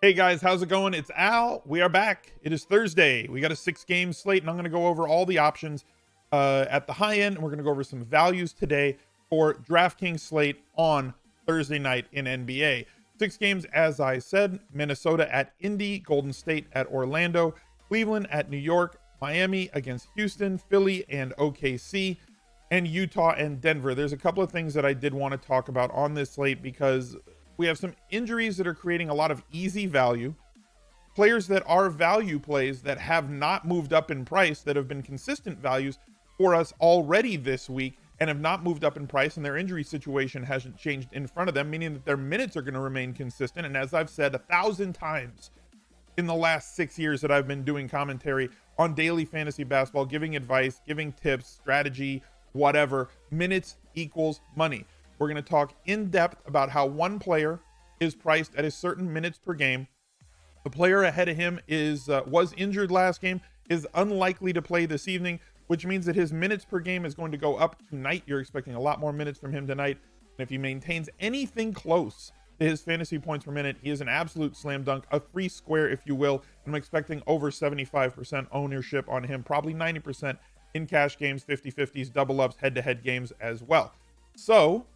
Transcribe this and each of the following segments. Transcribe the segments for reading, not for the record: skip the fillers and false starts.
Hey guys, how's it going? It's Al. We are back. It is Thursday. We got a 6-game slate, and I'm going to go over all the options at the high end. And we're going to go over some values today for Draftkings slate on Thursday night in NBA. 6 games, as I said: Minnesota at Indy, Golden State at Orlando, Cleveland at New York, Miami against Houston, Philly and OKC, and Utah and Denver. There's a couple of things that I did want to talk about on this slate because we have some injuries that are creating a lot of easy value, players that are value plays that have not moved up in price, that have been consistent values for us already this week and have not moved up in price, and their injury situation hasn't changed in front of them, meaning that their minutes are going to remain consistent. And as I've said 1,000 times in the last 6 years that I've been doing commentary on daily fantasy basketball, giving advice, giving tips, strategy, whatever, minutes equals money. We're going to talk in depth about how one player is priced at a certain minutes per game. The player ahead of him was injured last game, is unlikely to play this evening, which means that his minutes per game is going to go up tonight. You're expecting a lot more minutes from him tonight. And if he maintains anything close to his fantasy points per minute, he is an absolute slam dunk, a free square, if you will. And I'm expecting over 75% ownership on him, probably 90% in cash games, 50-50s, double ups, head-to-head games as well. So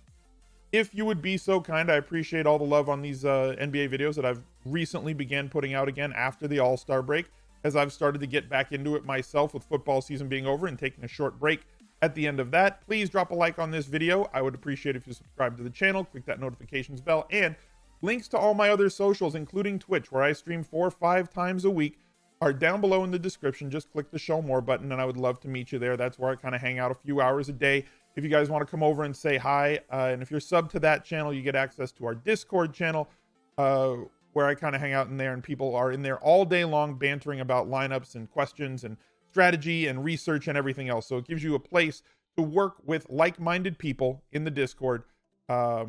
if you would be so kind, I appreciate all the love on these NBA videos that I've recently began putting out again after the All-Star break, as I've started to get back into it myself with football season being over and taking a short break at the end of that. Please drop a like on this video. I would appreciate if you subscribe to the channel, click that notifications bell, and links to all my other socials, including Twitch, where I stream 4 or 5 times a week, are down below in the description. Just click the show more button and I would love to meet you there. That's where I kind of hang out a few hours a day. If you guys want to come over and say hi, and if you're sub to that channel, you get access to our Discord channel, where I kind of hang out in there, and people are in there all day long bantering about lineups and questions and strategy and research and everything else. So it gives you a place to work with like-minded people in the Discord. Because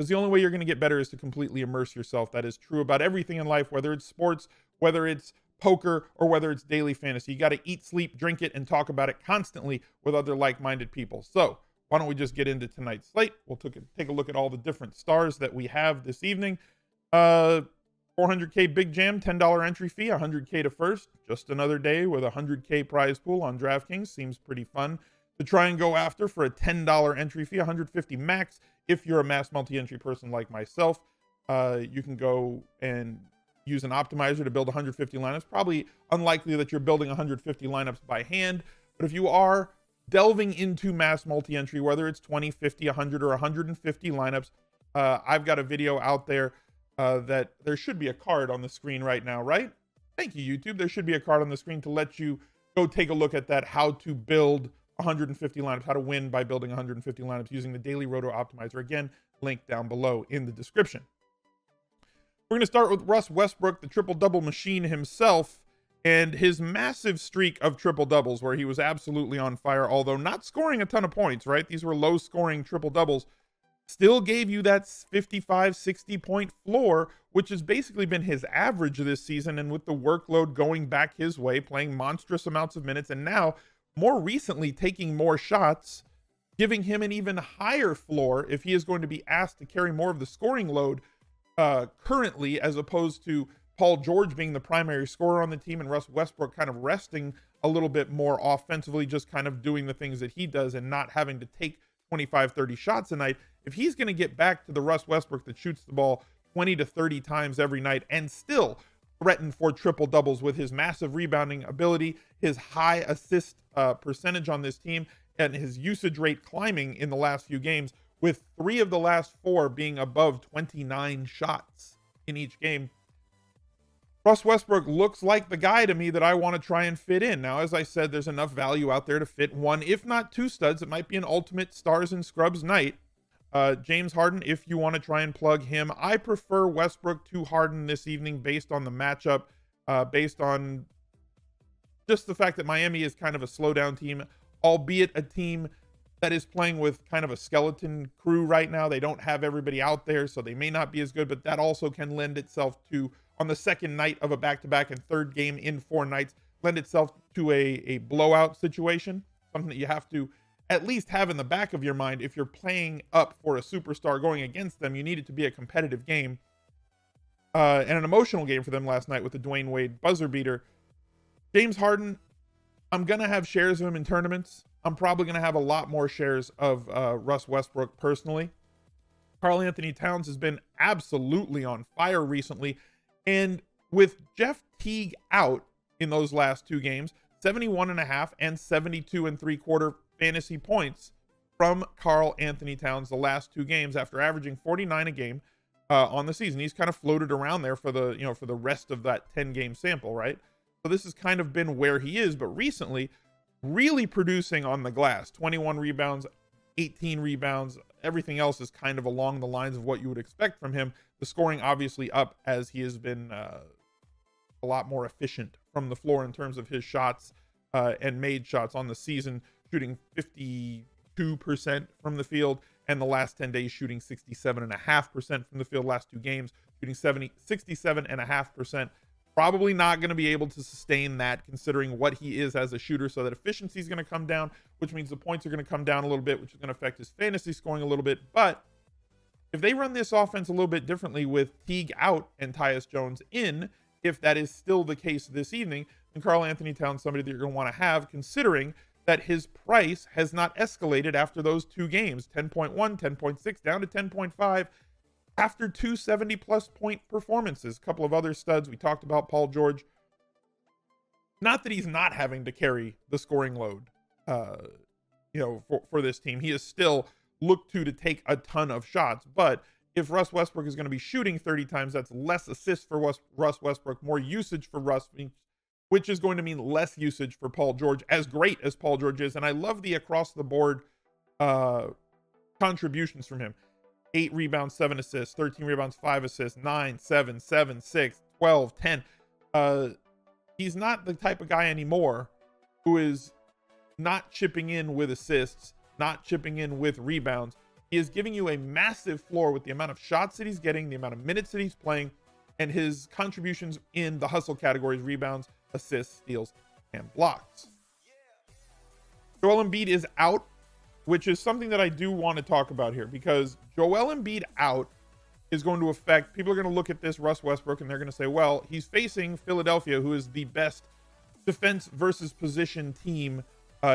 the only way you're going to get better is to completely immerse yourself. That is true about everything in life, whether it's sports, whether it's poker, or whether it's daily fantasy. You got to eat, sleep, drink it, and talk about it constantly with other like-minded people. So why don't we just get into tonight's slate? We'll take a look at all the different stars that we have this evening. 400K big jam, $10 entry fee, 100K to first. Just another day with a 100K prize pool on DraftKings. Seems pretty fun to try and go after for a $10 entry fee, 150 max. If you're a mass multi-entry person like myself, you can go and use an optimizer to build 150 lineups. Probably unlikely that you're building 150 lineups by hand, but if you are delving into mass multi-entry, whether it's 20, 50, 100, or 150 lineups, I've got a video out there that there should be a card on the screen right now, right? Thank you, YouTube. There should be a card on the screen to let you go take a look at that, how to build 150 lineups, how to win by building 150 lineups using the Daily Roto Optimizer. Again, link down below in the description. We're going to start with Russ Westbrook, the triple-double machine himself, and his massive streak of triple-doubles where he was absolutely on fire, although not scoring a ton of points, right? These were low-scoring triple-doubles. Still gave you that 55, 60-point floor, which has basically been his average this season, and with the workload going back his way, playing monstrous amounts of minutes, and now, more recently, taking more shots, giving him an even higher floor if he is going to be asked to carry more of the scoring load currently, as opposed to Paul George being the primary scorer on the team and Russ Westbrook kind of resting a little bit more offensively, just kind of doing the things that he does and not having to take 25, 30 shots a night. If he's going to get back to the Russ Westbrook that shoots the ball 20 to 30 times every night and still threaten for triple doubles with his massive rebounding ability, his high assist percentage on this team, and his usage rate climbing in the last few games, with 3 of the last 4 being above 29 shots in each game, Russ Westbrook looks like the guy to me that I want to try and fit in. Now, as I said, there's enough value out there to fit 1, if not 2 studs. It might be an ultimate stars and scrubs night. James Harden, if you want to try and plug him. I prefer Westbrook to Harden this evening based on the matchup, based on just the fact that Miami is kind of a slowdown team, albeit a team that is playing with kind of a skeleton crew right now. They don't have everybody out there, so they may not be as good, but that also can lend itself to, on the second night of a back-to-back and third game in 4 nights, lend itself to a blowout situation, something that you have to at least have in the back of your mind. If you're playing up for a superstar going against them, you need it to be a competitive game. and an emotional game for them last night with the Dwayne Wade buzzer beater. James Harden, I'm going to have shares of him in tournaments. I'm probably going to have a lot more shares of Russ Westbrook personally. Karl Anthony Towns has been absolutely on fire recently. And with Jeff Teague out in those last two games, 71.5 and 72.75 fantasy points from Karl Anthony Towns the last two games after averaging 49 a game on the season. He's kind of floated around there for the rest of that 10 game sample, right? So this has kind of been where he is, but recently really producing on the glass. 21 rebounds, 18 rebounds. Everything else is kind of along the lines of what you would expect from him. The scoring obviously up as he has been a lot more efficient from the floor in terms of his shots and made shots on the season, shooting 52% from the field, and the last 10 days shooting 67.5% from the field. Last two games shooting 67.5%. Probably not going to be able to sustain that considering what he is as a shooter, so that efficiency is going to come down, which means the points are going to come down a little bit, which is going to affect his fantasy scoring a little bit. But if they run this offense a little bit differently with Teague out and Tyus Jones in, if that is still the case this evening, then Karl Anthony Towns somebody that you're going to want to have, considering that his price has not escalated after those two games. 10.1, 10.6, down to 10.5 after two 70-plus point performances. A couple of other studs. We talked about Paul George. Not that he's not having to carry the scoring load, for this team. He is still looked to take a ton of shots. But if Russ Westbrook is going to be shooting 30 times, that's less assists for Russ Westbrook, more usage for Russ, which is going to mean less usage for Paul George, as great as Paul George is. And I love the across-the-board contributions from him. 8 rebounds, 7 assists, 13 rebounds, 5 assists, 9, 7, 7, 6, 12, 10. He's not the type of guy anymore who is not chipping in with assists, not chipping in with rebounds. He is giving you a massive floor with the amount of shots that he's getting, the amount of minutes that he's playing, and his contributions in the hustle categories: rebounds, assists, steals, and blocks. Joel Embiid is out, which is something that I do want to talk about here, because Joel Embiid out is going to affect, people are going to look at this Russ Westbrook and they're going to say, well, he's facing Philadelphia, who is the best defense versus position team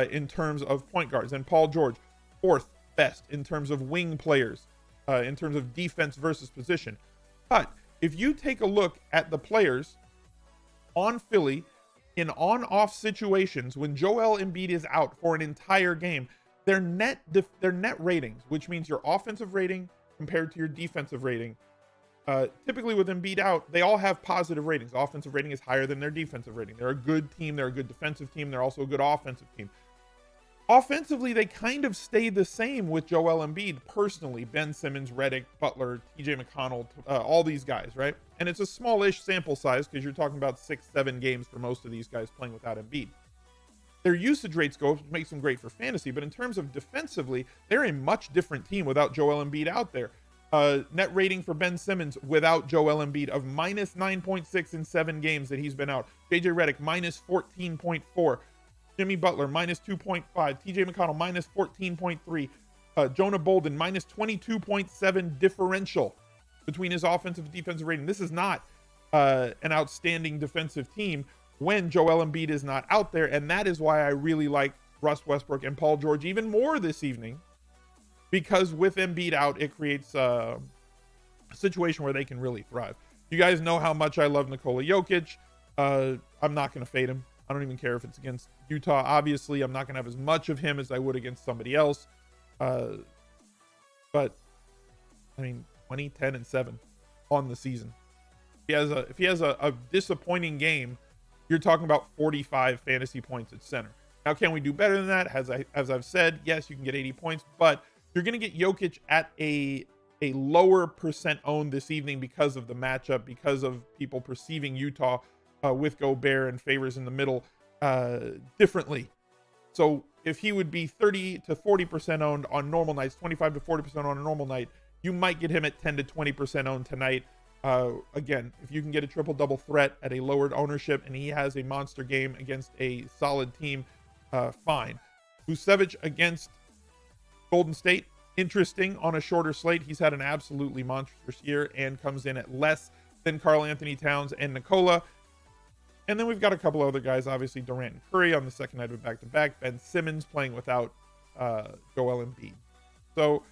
in terms of point guards, and Paul George, 4th best in terms of wing players, in terms of defense versus position. But if you take a look at the players on Philly in on-off situations when Joel Embiid is out for an entire game, their net ratings, which means your offensive rating compared to your defensive rating, typically with Embiid out, they all have positive ratings. Offensive rating is higher than their defensive rating. They're a good team. They're a good defensive team. They're also a good offensive team. Offensively, they kind of stay the same with Joel Embiid personally. Ben Simmons, Redick, Butler, TJ McConnell, all these guys, right? And it's a smallish sample size because you're talking about 6-7 games for most of these guys playing without Embiid. Their usage rates go, which makes them great for fantasy, but in terms of defensively, they're a much different team without Joel Embiid out there. Net rating for Ben Simmons without Joel Embiid of minus 9.6 in 7 games that he's been out. JJ Redick minus 14.4. Jimmy Butler minus 2.5. TJ McConnell minus 14.3. Jonah Bolden minus 22.7 differential between his offensive and defensive rating. This is not an outstanding defensive team when Joel Embiid is not out there, and that is why I really like Russ Westbrook and Paul George even more this evening, because with Embiid out, it creates a situation where they can really thrive. You guys know how much I love Nikola Jokic. I'm not going to fade him. I don't even care if it's against Utah. Obviously, I'm not going to have as much of him as I would against somebody else. But, I mean, 20, 10, and 7 on the season. If he has a disappointing game, you're talking about 45 fantasy points at center. Now, can we do better than that? As I've said, yes, you can get 80 points, but you're going to get Jokic at a lower percent owned this evening because of the matchup, because of people perceiving Utah with Gobert and Favors in the middle differently. So if he would be 30 to 40% owned on normal nights, 25 to 40% on a normal night, you might get him at 10 to 20% owned tonight. Again, if you can get a triple-double threat at a lowered ownership and he has a monster game against a solid team, fine. Vucevic against Golden State, interesting on a shorter slate. He's had an absolutely monstrous year and comes in at less then Karl Anthony Towns and Nikola. And then we've got a couple other guys, obviously Durant and Curry on the second night of a back-to-back. Ben Simmons playing without Joel Embiid. So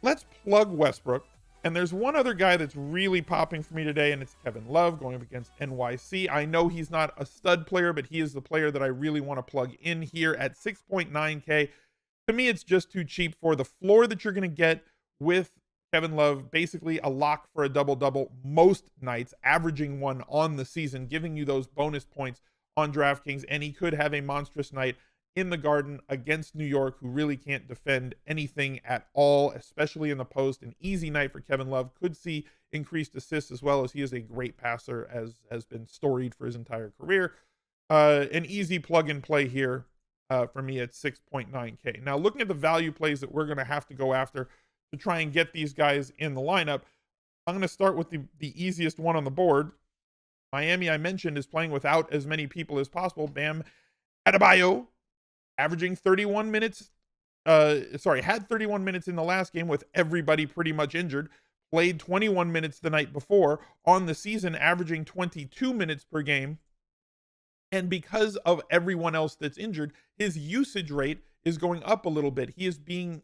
let's plug Westbrook. And there's one other guy that's really popping for me today, and it's Kevin Love going up against NYC. I know he's not a stud player, but he is the player that I really want to plug in here at 6.9K. To me, it's just too cheap for the floor that you're going to get with Kevin Love. Basically a lock for a double-double most nights, averaging one on the season, giving you those bonus points on DraftKings. And he could have a monstrous night in the Garden against New York, who really can't defend anything at all, especially in the post. An easy night for Kevin Love. Could see increased assists as well, as he is a great passer, as has been storied for his entire career. An easy plug and play here for me at 6.9K. Now, looking at the value plays that we're going to have to go after to try and get these guys in the lineup, I'm going to start with the easiest one on the board. Miami, I mentioned, is playing without as many people as possible. Bam Adebayo, averaging 31 minutes. Had 31 minutes in the last game with everybody pretty much injured. Played 21 minutes the night before. On the season, averaging 22 minutes per game. And because of everyone else that's injured, his usage rate is going up a little bit. He is being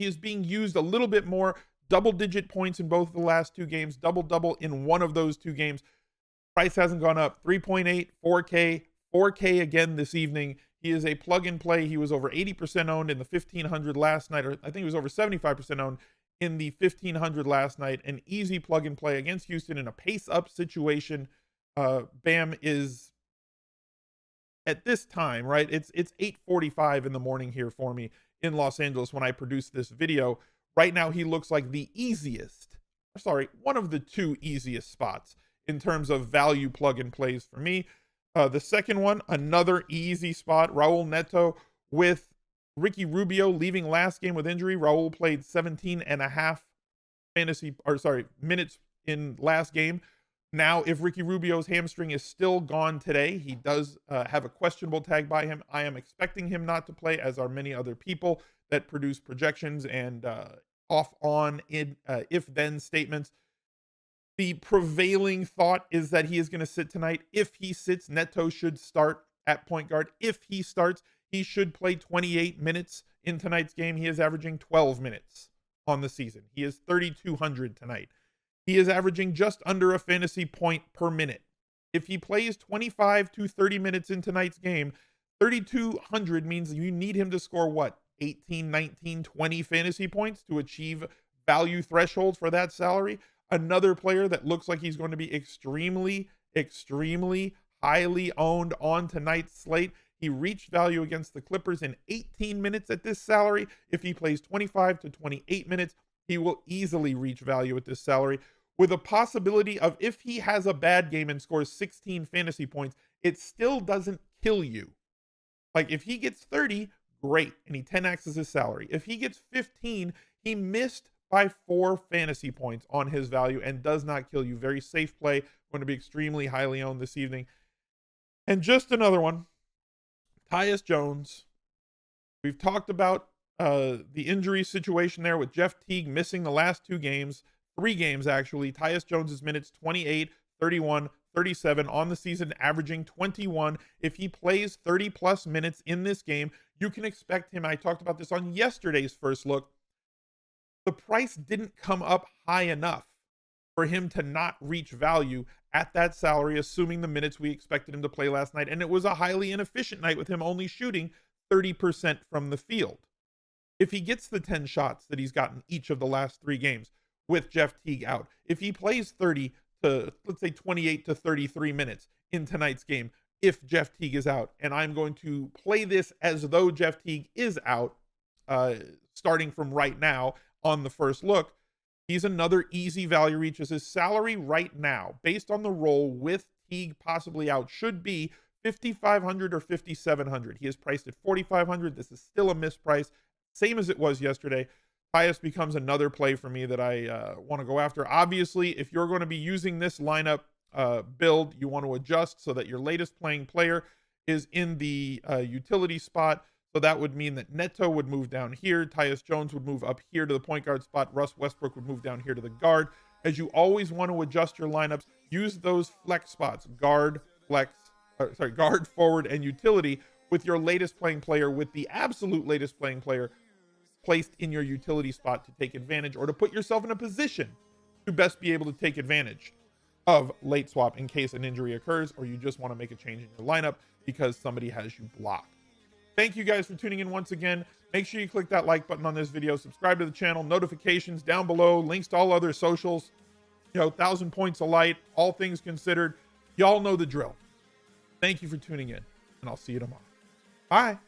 used a little bit more. Double-digit points in both of the last two games. Double-double in one of those two games. Price hasn't gone up. 3.8, 4K, 4K again this evening. He is a plug and play. He was over 80% owned in the 1500 last night, or I think he was over 75% owned in the 1500 last night. An easy plug and play against Houston in a pace up situation. Bam is at this time, right? It's 8:45 in the morning here for me in Los Angeles when I produce this video. Right now, he looks like one of the two easiest spots in terms of value plug and plays for me. The second one, another easy spot, Raul Neto with Ricky Rubio leaving last game with injury. Raul played 17 and a half minutes in last game. Now, if Ricky Rubio's hamstring is still gone today, he does have a questionable tag by him. I am expecting him not to play, as are many other people that produce projections and if-then statements. The prevailing thought is that he is going to sit tonight. If he sits, Neto should start at point guard. If he starts, he should play 28 minutes in tonight's game. He is averaging 12 minutes on the season. He is 3,200 tonight. He is averaging just under a fantasy point per minute. If he plays 25 to 30 minutes in tonight's game, 3,200 means you need him to score what? 18, 19, 20 fantasy points to achieve value threshold for that salary. Another player that looks like he's going to be extremely, extremely highly owned on tonight's slate. He reached value against the Clippers in 18 minutes at this salary. If he plays 25 to 28 minutes, he will easily reach value at this salary, with a possibility of, if he has a bad game and scores 16 fantasy points, it still doesn't kill you. Like, if he gets 30, great, and he 10x's his salary. If he gets 15, he missed by 4 fantasy points on his value and does not kill you. Very safe play. Going to be extremely highly owned this evening. And just another one, Tyus Jones. We've talked about the injury situation there with Jeff Teague missing the last 3 games actually. Tyus Jones's minutes 28, 31, 37 on the season, averaging 21. If he plays 30 plus minutes in this game, you can expect him. I talked about this on yesterday's first look. The price didn't come up high enough for him to not reach value at that salary, assuming the minutes we expected him to play last night. And it was a highly inefficient night with him only shooting 30% from the field. If he gets the 10 shots that he's gotten each of the last 3 games with Jeff Teague out, if he plays 30 to, let's say, 28 to 33 minutes in tonight's game, if Jeff Teague is out, and I'm going to play this as though Jeff Teague is out, starting from right now on the first look, he's another easy value reach, as his salary right now, based on the role with Teague possibly out, should be $5,500 or $5,700. He is priced at $4,500. This is still a misprice, same as it was yesterday. Tyus becomes another play for me that I want to go after. Obviously, if you're going to be using this lineup build, you want to adjust so that your latest playing player is in the utility spot. So that would mean that Neto would move down here. Tyus Jones would move up here to the point guard spot. Russ Westbrook would move down here to the guard. as you always want to adjust your lineups, use those flex spots, guard, guard, forward, and utility with your latest playing player, with the absolute latest playing player placed in your utility spot to take advantage, or to put yourself in a position to best be able to take advantage of late swap in case an injury occurs, or you just want to make a change in your lineup because somebody has you blocked. Thank you guys for tuning in once again. Make sure you click that like button on this video, subscribe to the channel, notifications down below, links to all other socials, 1,000 points of light, all things considered. Y'all know the drill. Thank you for tuning in, and I'll see you tomorrow. Bye.